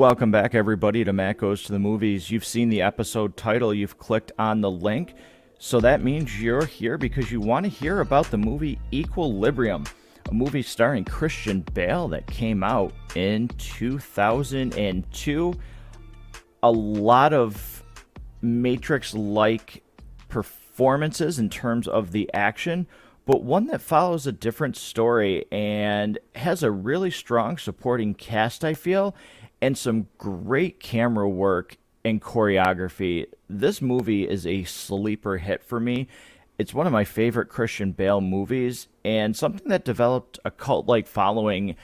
Welcome back, everybody, to Matt Goes to the Movies. You've seen the episode title, you've clicked on the link, so that means you're here because you want to hear about the movie Equilibrium, a movie starring Christian Bale that came out in 2002. A lot of Matrix-like performances in terms of the action, but one that follows a different story and has a really strong supporting cast, I feel, and some great camera work and choreography. This movie is a sleeper hit for me. It's one of my favorite Christian Bale movies and something that developed a cult-like following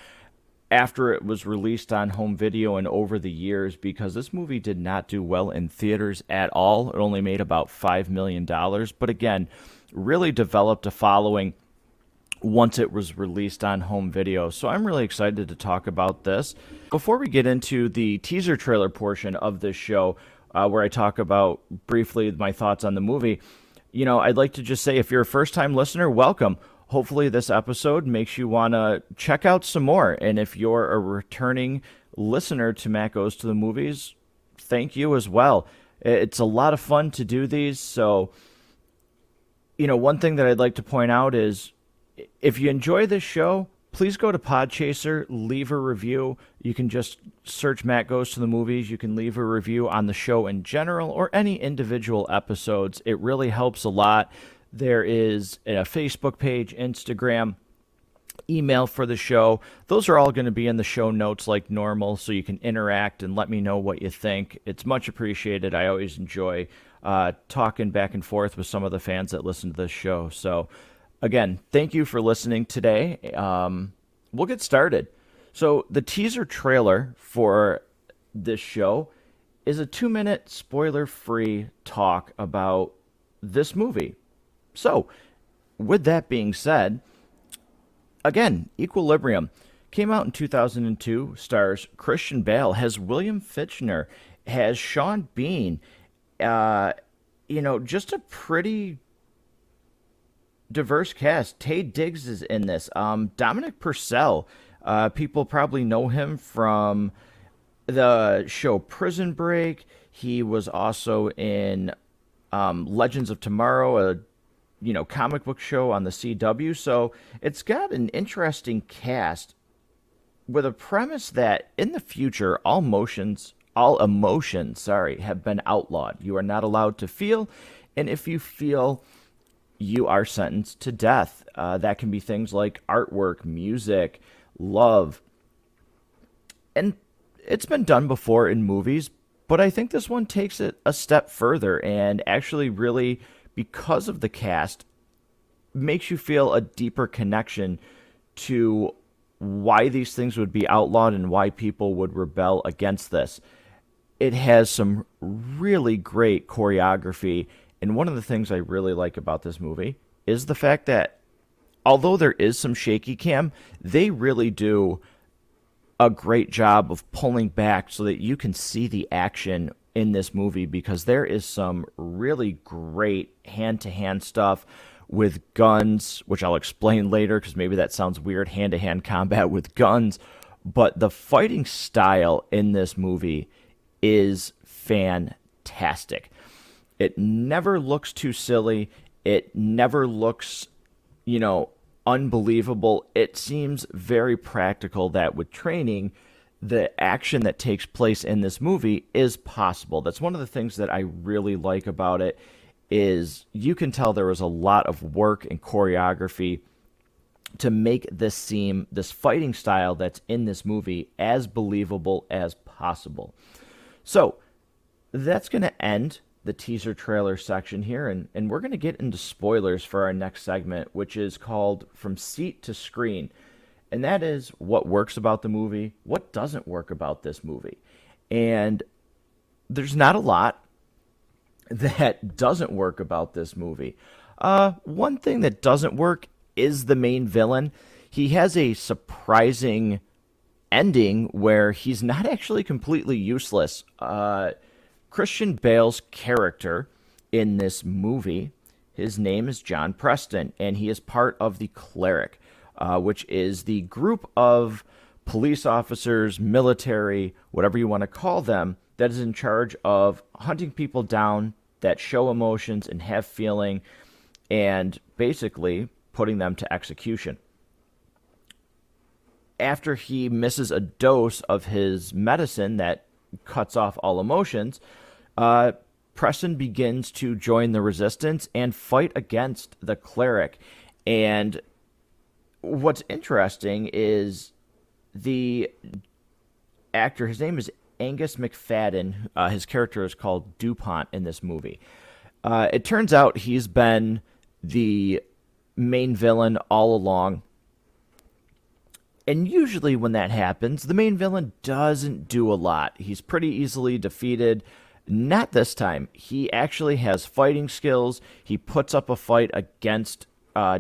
after it was released on home video and over the years, because this movie did not do well in theaters at all. It only made about $5 million, but again, really developed a following once it was released on home video. So I'm really excited to talk about this. Before we get into the teaser trailer portion of this show, where I talk about briefly my thoughts on the movie, I'd like to just say, if you're a first-time listener, welcome. Hopefully this episode makes you want to check out some more. And if you're a returning listener to Matt Goes to the Movies, thank you as well. It's a lot of fun to do these. So, one thing that I'd like to point out is, if you enjoy this show, please go to Podchaser, leave a review. You can just search Matt Goes to the Movies. You can leave a review on the show in general or any individual episodes. It really helps a lot. There is a Facebook page, Instagram, email for the show. Those are all going to be in the show notes like normal, so you can interact and let me know what you think. It's much appreciated. I always enjoy talking back and forth with some of the fans that listen to this show. So, again, thank you for listening today. We'll get started. So the teaser trailer for this show is a 2-minute spoiler-free talk about this movie. So, with that being said, again, Equilibrium came out in 2002, stars Christian Bale, has William Fichtner, has Sean Bean, just a pretty diverse cast. Taye Diggs is in this. Dominic Purcell, people probably know him from the show Prison Break. He was also in Legends of Tomorrow, a comic book show on the CW. So it's got an interesting cast with a premise that in the future, all emotions, have been outlawed. You are not allowed to feel, and if you feel, you are sentenced to death. That can be things like artwork, music, love. And it's been done before in movies, but I think this one takes it a step further and actually really, because of the cast, makes you feel a deeper connection to why these things would be outlawed and why people would rebel against this. It has some really great choreography. And one of the things I really like about this movie is the fact that although there is some shaky cam, they really do a great job of pulling back so that you can see the action in this movie, because there is some really great hand-to-hand stuff with guns, which I'll explain later because maybe that sounds weird, hand-to-hand combat with guns. But the fighting style in this movie is fantastic. It never looks too silly. It never looks, unbelievable. It seems very practical that with training, the action that takes place in this movie is possible. That's one of the things that I really like about it, is you can tell there was a lot of work and choreography to make this fighting style that's in this movie as believable as possible. So that's going to end the teaser trailer section here, and we're going to get into spoilers for our next segment, which is called From Seat to Screen. And that is what works about the movie, what doesn't work about this movie. And there's not a lot that doesn't work about this movie. One thing that doesn't work is the main villain. He has a surprising ending where he's not actually completely useless. Christian Bale's character in this movie, his name is John Preston, and he is part of the Clerick, which is the group of police officers, military, whatever you want to call them, that is in charge of hunting people down that show emotions and have feeling and basically putting them to execution. After he misses a dose of his medicine that cuts off all emotions, Preston begins to join the resistance and fight against the cleric. And what's interesting is the actor, his name is Angus McFadden. His character is called DuPont in this movie. It turns out he's been the main villain all along. And usually when that happens, the main villain doesn't do a lot. He's pretty easily defeated. Not this time. He actually has fighting skills. He puts up a fight against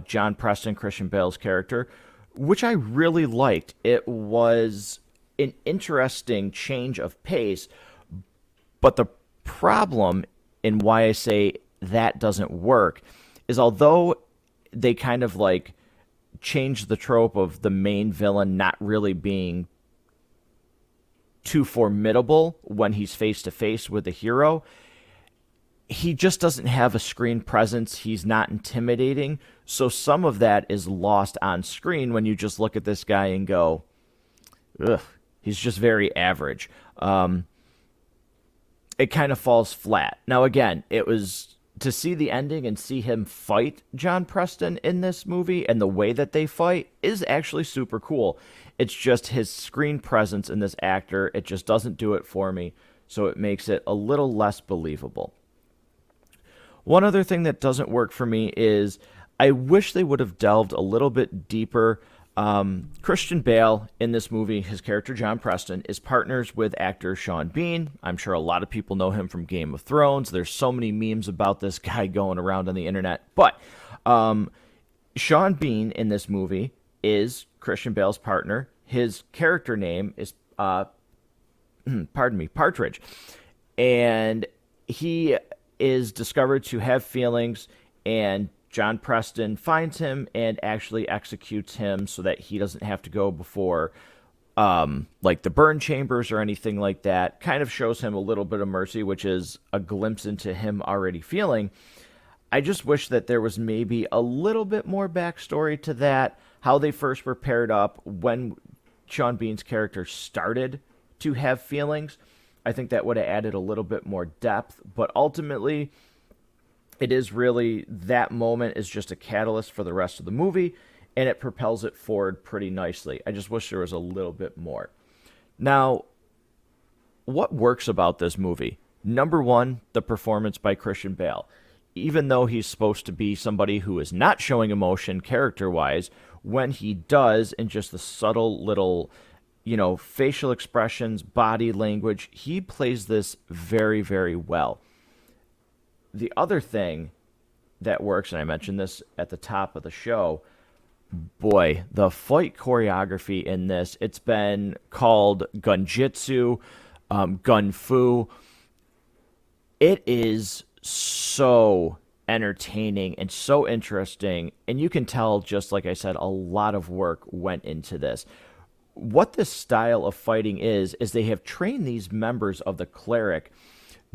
John Preston, Christian Bale's character, which I really liked. It was an interesting change of pace, but the problem in why I say that doesn't work is although they kind of like change the trope of the main villain not really being too formidable when he's face to face with the hero, he just doesn't have a screen presence. He's not intimidating. So some of that is lost on screen when you just look at this guy and go, ugh, he's just very average. It kind of falls flat. Now, again, it was to see the ending and see him fight John Preston in this movie and the way that they fight is actually super cool. It's just his screen presence in this actor. It just doesn't do it for me. So it makes it a little less believable. One other thing that doesn't work for me is I wish they would have delved a little bit deeper. Christian Bale in this movie, his character John Preston, is partners with actor Sean Bean. I'm sure a lot of people know him from Game of Thrones. There's so many memes about this guy going around on the internet. But Sean Bean in this movie is Christian Bale's partner. His character name is, Partridge. And he is discovered to have feelings, and John Preston finds him and actually executes him so that he doesn't have to go before like the burn chambers or anything like that. Kind of shows him a little bit of mercy, which is a glimpse into him already feeling. I just wish that there was maybe a little bit more backstory to that, how they first were paired up, when Sean Bean's character started to have feelings. I think that would have added a little bit more depth, but ultimately it is really, that moment is just a catalyst for the rest of the movie, and it propels it forward pretty nicely. I just wish there was a little bit more. Now, what works about this movie? Number one, the performance by Christian Bale. Even though he's supposed to be somebody who is not showing emotion character-wise, when he does, in just the subtle little, facial expressions, body language, he plays this very, very well. The other thing that works, and I mentioned this at the top of the show, boy, the fight choreography in this, it's been called gunjitsu, gun fu. It is so entertaining and so interesting, and you can tell, just like I said, a lot of work went into this. What this style of fighting is they have trained these members of the Cleric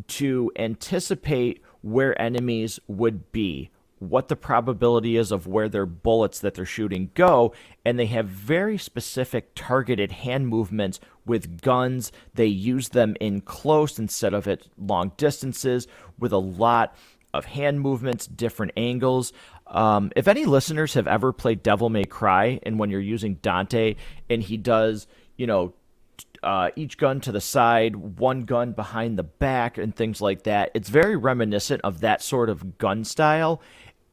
to anticipate where enemies would be, what the probability is of where their bullets that they're shooting go, and they have very specific targeted hand movements with guns. They use them in close instead of at long distances with a lot of hand movements, different angles. If any listeners have ever played Devil May Cry, and when you're using Dante and he does, each gun to the side, one gun behind the back, and things like that, it's very reminiscent of that sort of gun style.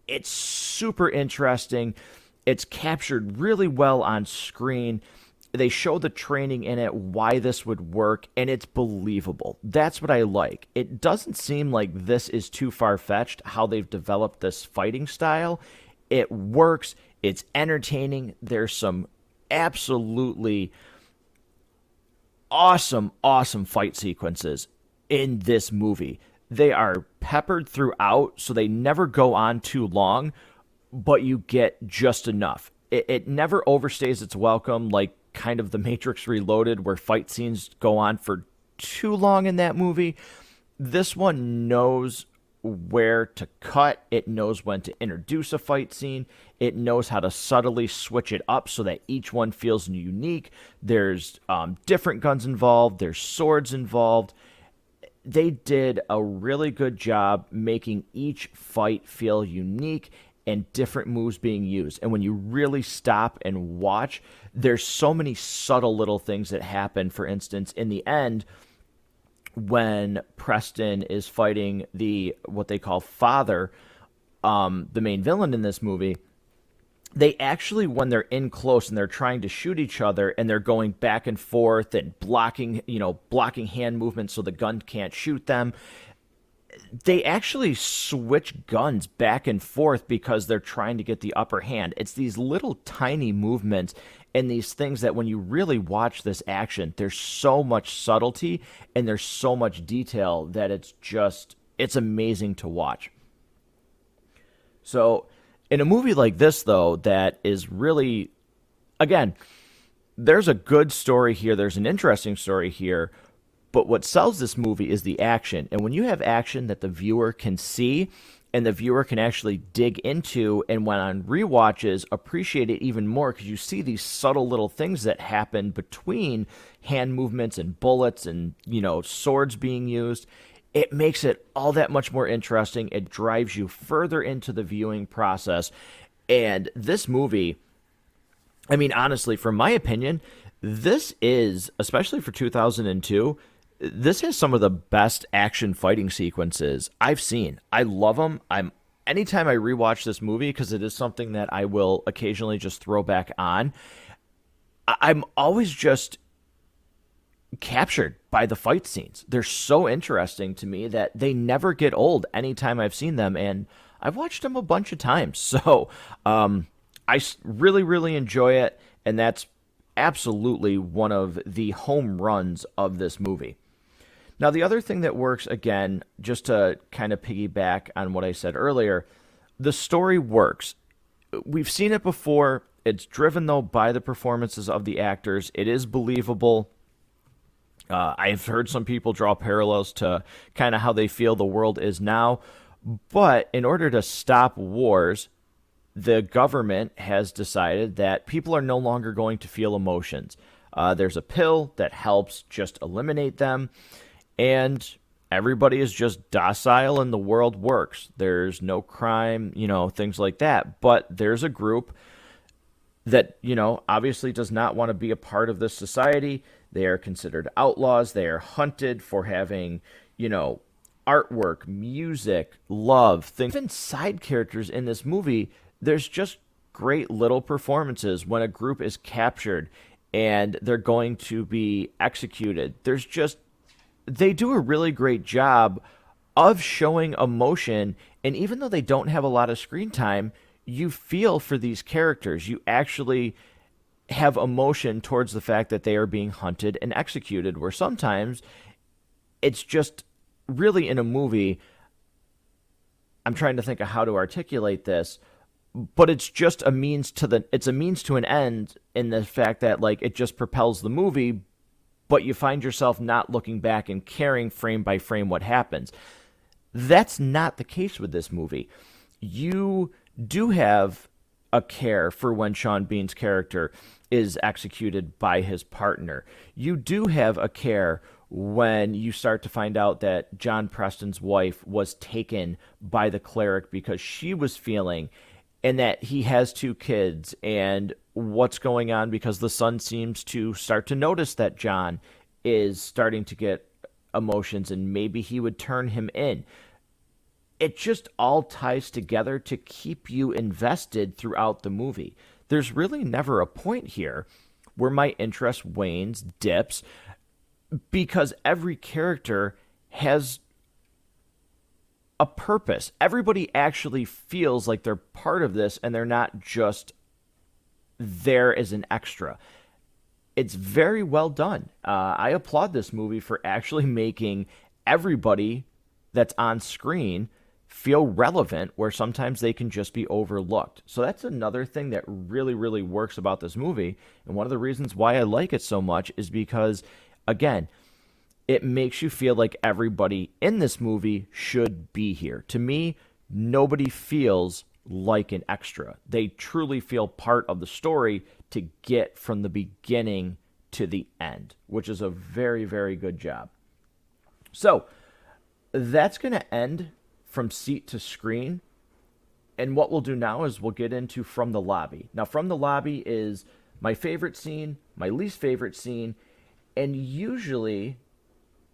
It's super interesting. It's captured really well on screen. They show the training in it, why this would work, and it's believable. That's what I like. It doesn't seem like this is too far-fetched, how they've developed this fighting style. It works. It's entertaining. There's some absolutely awesome fight sequences in this movie. They are peppered throughout, so they never go on too long, but you get just enough. It never overstays its welcome, like kind of The Matrix Reloaded, where fight scenes go on for too long in that movie. This one knows where to cut. It knows when to introduce a fight scene. It knows how to subtly switch it up so that each one feels unique. There's different guns involved. There's swords involved. They did a really good job making each fight feel unique and different moves being used. And when you really stop and watch, there's so many subtle little things that happen. For instance, in the end, when Preston is fighting what they call father, the main villain in this movie, they actually, when they're in close and they're trying to shoot each other and they're going back and forth and blocking hand movements so the gun can't shoot them, they actually switch guns back and forth because they're trying to get the upper hand. It's these little tiny movements and these things that when you really watch this action, there's so much subtlety and there's so much detail that it's amazing to watch. So in a movie like this, though, that is really, again, there's a good story here, there's an interesting story here, but what sells this movie is the action. And when you have action that the viewer can see and the viewer can actually dig into, and when on rewatches, appreciate it even more because you see these subtle little things that happen between hand movements and bullets and, swords being used, it makes it all that much more interesting. It drives you further into the viewing process. And this movie, I mean, honestly, from my opinion, this is, especially for 2002, this has some of the best action fighting sequences I've seen. I love them. Anytime I rewatch this movie, because it is something that I will occasionally just throw back on, I'm always just captured by the fight scenes. They're so interesting to me that they never get old anytime I've seen them, and I've watched them a bunch of times. So I really, really enjoy it, and that's absolutely one of the home runs of this movie. Now, the other thing that works, again, just to kind of piggyback on what I said earlier, the story works. We've seen it before. It's driven, though, by the performances of the actors. It is believable. I've heard some people draw parallels to kind of how they feel the world is now. But in order to stop wars, the government has decided that people are no longer going to feel emotions. There's a pill that helps just eliminate them, and everybody is just docile and the world works. There's no crime, things like that. But there's a group that, obviously does not want to be a part of this society. They are considered outlaws. They are hunted for having, artwork, music, love, things. Even side characters in this movie, there's just great little performances when a group is captured and they're going to be executed. They do a really great job of showing emotion, and even though they don't have a lot of screen time, you feel for these characters. You actually have emotion towards the fact that they are being hunted and executed, where sometimes it's just really in a movie, I'm trying to think of how to articulate this, but it's just a means to an end in the fact that it just propels the movie, but you find yourself not looking back and caring frame by frame what happens. That's not the case with this movie. You do have a care for when Sean Bean's character is executed by his partner. You do have a care when you start to find out that John Preston's wife was taken by the cleric because she was feeling, and that he has 2 kids, and what's going on because the son seems to start to notice that John is starting to get emotions and maybe he would turn him in. It just all ties together to keep you invested throughout the movie. There's really never a point here where my interest wanes, dips, because every character has a purpose. Everybody actually feels like they're part of this and they're not just there as an extra. It's very well done. I applaud this movie for actually making everybody that's on screen feel relevant, where sometimes they can just be overlooked. So that's another thing that really, really works about this movie. And one of the reasons why I like it so much is because, again, it makes you feel like everybody in this movie should be here. To me, nobody feels like an extra. They truly feel part of the story to get from the beginning to the end, which is a very, very good job. So that's going to end from seat to screen. And what we'll do now is we'll get into From the Lobby. Now, From the Lobby is my favorite scene, my least favorite scene, and usually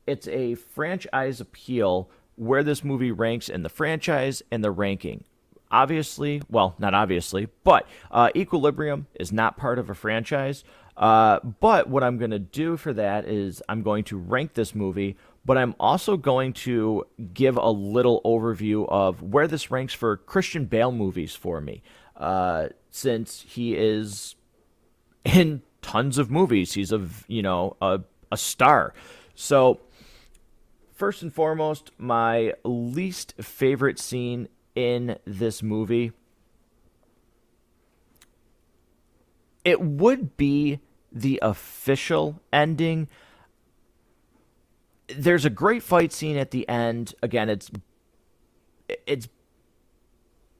it's a franchise appeal where this movie ranks in the franchise and the ranking. Obviously, well, not obviously, but Equilibrium is not part of a franchise. But what I'm going to do for that is I'm going to rank this movie, but I'm also going to give a little overview of where this ranks for Christian Bale movies for me, since he is in tons of movies. He's a star. So first and foremost, my least favorite scene in this movie, it would be the official ending. There's a great fight scene at the end. Again, it's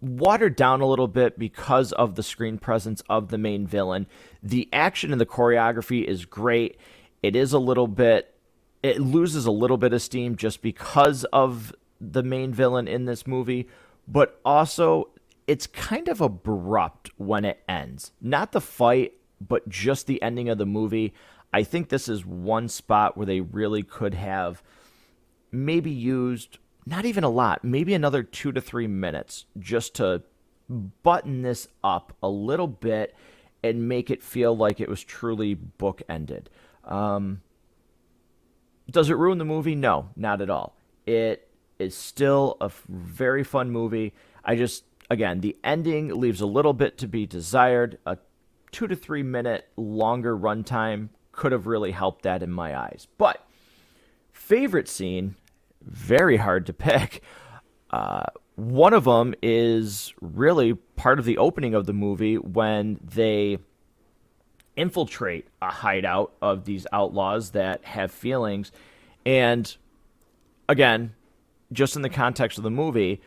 watered down a little bit because of the screen presence of the main villain. The action and the choreography is great. It loses a little bit of steam just because of the main villain in this movie, but also it's kind of abrupt when it ends. Not the fight, but just the ending of the movie. I think this is one spot where they really could have maybe used, not even a lot, maybe another 2 to 3 minutes just to button this up a little bit and make it feel like it was truly bookended. Does it ruin the movie? No, not at all. It is still a very fun movie. Again, the ending leaves a little bit to be desired. A 2 to 3 minute longer runtime could have really helped that in my eyes. But favorite scene, very hard to pick. One of them is really part of the opening of the movie when they infiltrate a hideout of these outlaws that have feelings. And again, just in the context of the movie,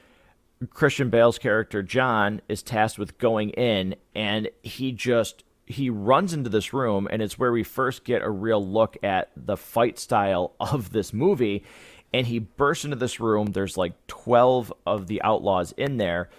Christian Bale's character John is tasked with going in, and he runs into this room, and it's where we first get a real look at the fight style of this movie. And he bursts into this room. There's like 12 of the outlaws in there.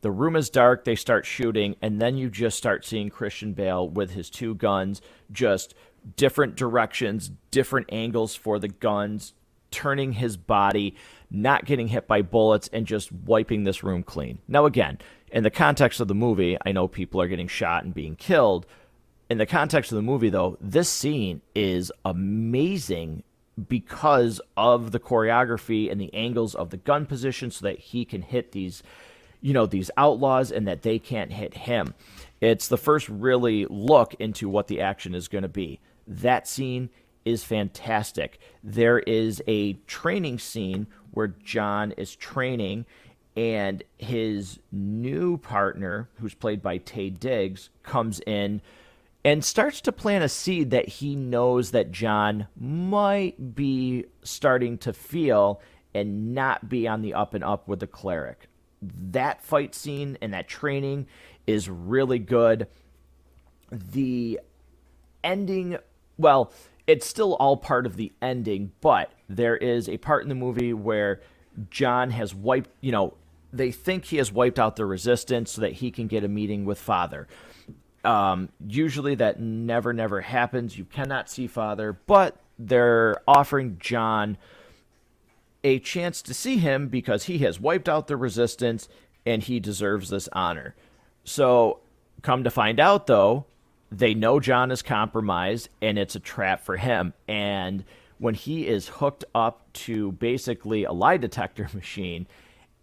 The room is dark. They start shooting, and then you just start seeing Christian Bale with his 2 guns, just different directions, different angles for the guns, turning his body, not getting hit by bullets, and just wiping this room clean. Now, again, in the context of the movie, I know people are getting shot and being killed. In the context of the movie, though, this scene is amazing because of the choreography and the angles of the gun position so that he can hit these outlaws and that they can't hit him. It's the first really look into what the action is going to be. That scene is fantastic. There is a training scene where John is training and his new partner, who's played by Taye Diggs, comes in and starts to plant a seed that he knows that John might be starting to feel and not be on the up and up with the Clerick. That fight scene and that training is really good. The ending, well, it's still all part of the ending, but there is a part in the movie where John has wiped, they think he has wiped out the resistance so that he can get a meeting with Father. Usually that never happens. You cannot see Father, but they're offering John a chance to see him because he has wiped out the resistance and he deserves this honor. So come to find out, though, they know John is compromised and it's a trap for him. And when he is hooked up to basically a lie detector machine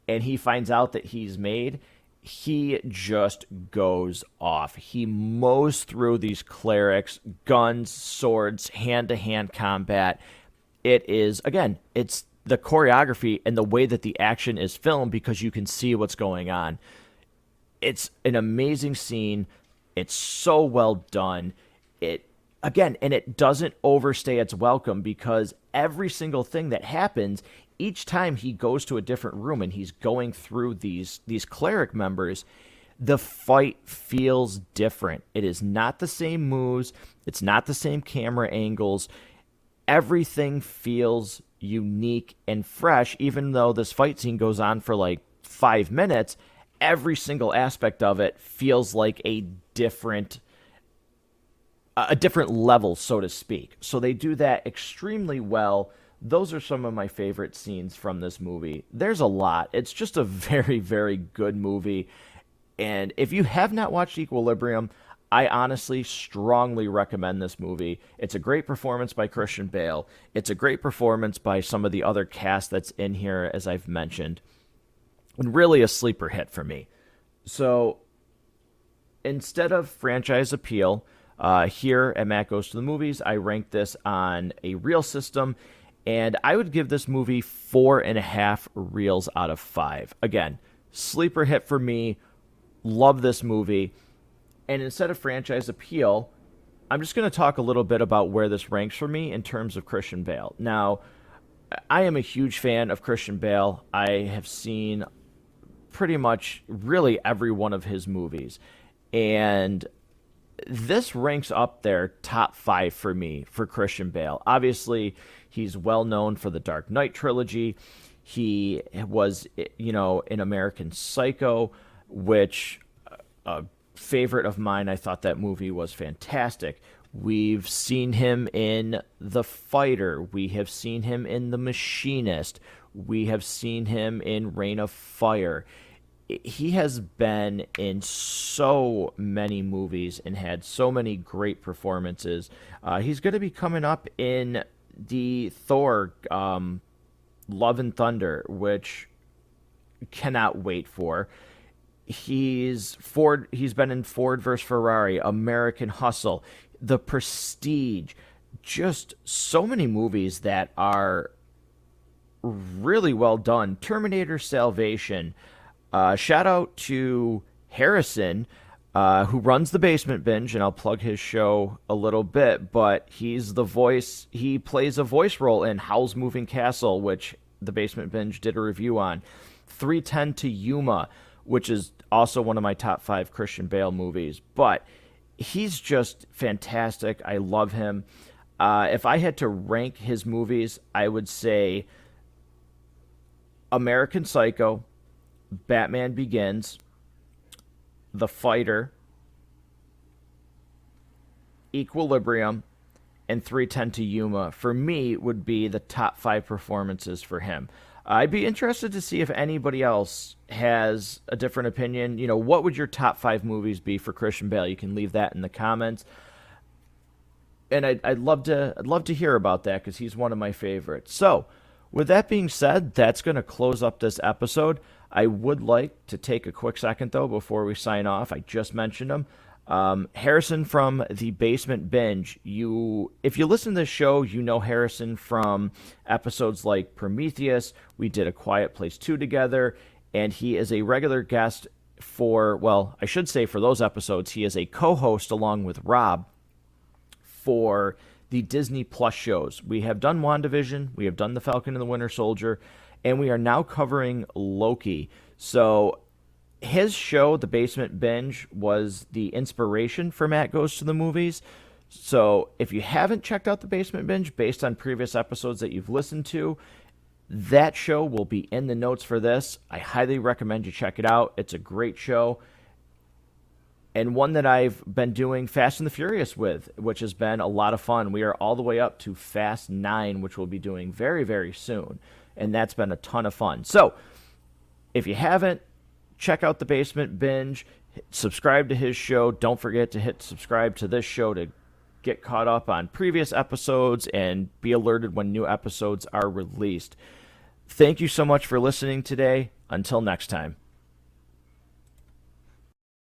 and he finds out that he's made, he just goes off. He mows through these clerics, guns, swords, hand-to-hand combat. It is, again, it's the choreography and the way that the action is filmed because you can see what's going on. It's an amazing scene. It's so well done. And it doesn't overstay its welcome because every single thing that happens, each time he goes to a different room and he's going through these cleric members, the fight feels different. It is not the same moves. It's not the same camera angles. Everything feels unique and fresh, even though this fight scene goes on for like 5 minutes. Every single aspect of it feels like a different level, so to speak. So they do that extremely well. Those are some of my favorite scenes from this movie. There's a lot. It's just a very, very good movie. And if you have not watched Equilibrium, I honestly strongly recommend this movie. It's a great performance by Christian Bale. It's a great performance by some of the other cast that's in here, as I've mentioned. And really a sleeper hit for me. So instead of franchise appeal, here at Matt Goes to the Movies, I rank this on a reel system, and I would give this movie 4.5 reels out of 5. Again, sleeper hit for me. Love this movie. And instead of franchise appeal, I'm just going to talk a little bit about where this ranks for me in terms of Christian Bale. Now, I am a huge fan of Christian Bale. I have seen pretty much really every one of his movies. And this ranks up there top 5 for me for Christian Bale. Obviously, he's well known for the Dark Knight trilogy. He was, in American Psycho, which a favorite of mine. I thought that movie was fantastic. We've seen him in The Fighter. We have seen him in The Machinist. We have seen him in Reign of Fire. He has been in so many movies and had so many great performances. He's going to be coming up in the Thor Love and Thunder, which cannot wait for. He's been in Ford vs. Ferrari, American Hustle, The Prestige, just so many movies that are really well done. Terminator Salvation. Shout out to Harrison, who runs the Basement Binge, and I'll plug his show a little bit, but he plays a voice role in Howl's Moving Castle, which the Basement Binge did a review on. 3:10 to Yuma, which is also one of my top 5 Christian Bale movies, but he's just fantastic. I love him. If I had to rank his movies, I would say American Psycho, Batman Begins, The Fighter, Equilibrium, and 3:10 to Yuma, for me, would be the top 5 performances for him. I'd be interested to see if anybody else has a different opinion. What would your top 5 movies be for Christian Bale? You can leave that in the comments. And I'd love to hear about that because he's one of my favorites. So, with that being said, that's going to close up this episode. I would like to take a quick second, though, before we sign off. I just mentioned him. Harrison from the Basement Binge. If you listen to this show, you know Harrison from episodes like Prometheus. We did A Quiet Place 2 together, and he is a regular guest for those episodes. He is a co-host along with Rob for the Disney Plus shows. We have done WandaVision, we have done The Falcon and the Winter Soldier, and we are now covering Loki. So his show, The Basement Binge, was the inspiration for Matt Goes to the Movies. So if you haven't checked out The Basement Binge based on previous episodes that you've listened to, that show will be in the notes for this. I highly recommend you check it out. It's a great show, and one that I've been doing Fast and the Furious with, which has been a lot of fun. We are all the way up to Fast 9, which we'll be doing very, very soon, and that's been a ton of fun. So if you haven't, check out The Basement Binge, subscribe to his show. Don't forget to hit subscribe to this show to get caught up on previous episodes and be alerted when new episodes are released. Thank you so much for listening today. Until next time.